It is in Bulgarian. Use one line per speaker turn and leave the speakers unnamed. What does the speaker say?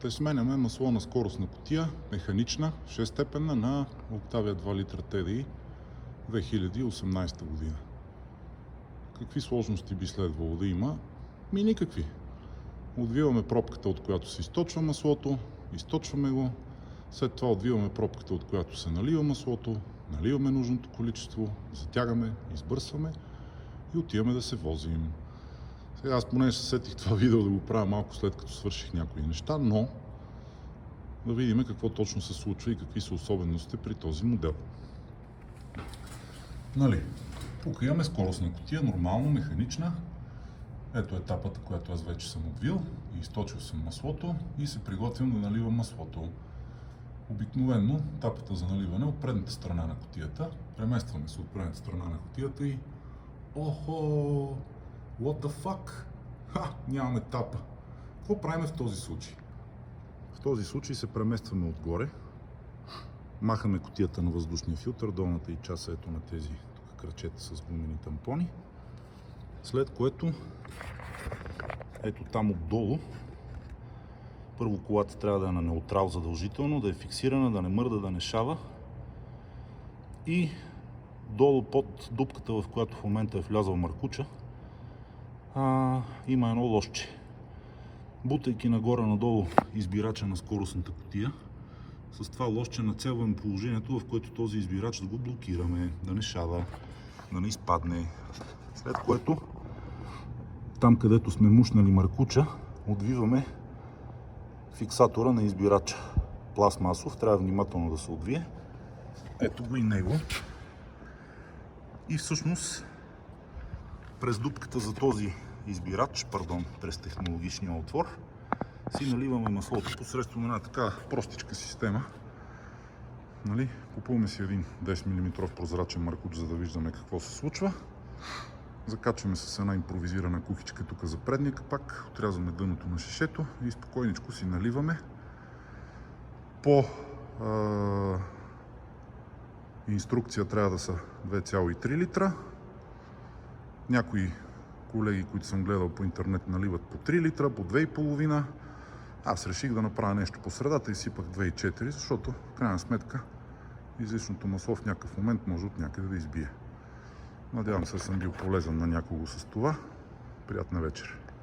Ще сменяме масло на скоростна кутия, механична, 6-степенна на Octavia 2 литра TDI 2018 година. Какви сложности би следвало да има? Никакви. Отвиваме пробката, от която се източва маслото, източваме го, след това отвиваме пробката, от която се налива маслото, наливаме нужното количество, затягаме, избърсваме и отиваме да се возим. Сега аз поне се сетих това видео да го правя малко след като свърших някои неща, но да видим какво точно се случва и какви са особеностите при този модел. Тук имаме скоростна кутия, нормално, механична. Ето етапата, която аз вече съм отвил и източил съм маслото и се приготвям да наливам маслото. Обикновено тапата за наливане от предната страна на кутията. Преместваме се от предната страна на кутията и охо! What the fuck? Нямаме тапа. Какво правим в този случай? В този случай се преместваме отгоре. Махаме кутията на въздушния филтър, долната и част ето на тези кръчета с гумени тампони. След което ето там отдолу първо колата трябва да е на неутрал задължително, да е фиксирана, да не мърда, да не шава. И долу под дупката, в която в момента е влязъл маркуча, има едно лозче. Бутайки нагоре-надолу избирача на скоростната кутия, с това лозче нацелваме положението, в което този избирач да го блокираме, да не шава, да не изпадне. След което там, където сме мушнали маркуча, отвиваме фиксатора на избирача. Пластмасов, трябва внимателно да се отвие. Ето го и него. И всъщност през дупката за този избирач, през технологичния отвор, си наливаме маслото посредством една така простичка система. Купуваме си един 10 мм прозрачен маркуч, за да виждаме какво се случва. Закачваме с една импровизирана кухичка тук за предния капак, отрязваме дъното на шишето и спокойничко си наливаме. По инструкция трябва да са 2,3 литра. Някои колеги, които съм гледал по интернет, наливат по 3 литра, по 2,5. Аз реших да направя нещо по средата и сипах 2,4, защото в крайна сметка излишното масло в някакъв момент може от някъде да избие. Надявам се, съм бил полезен на някого с това. Приятна вечер!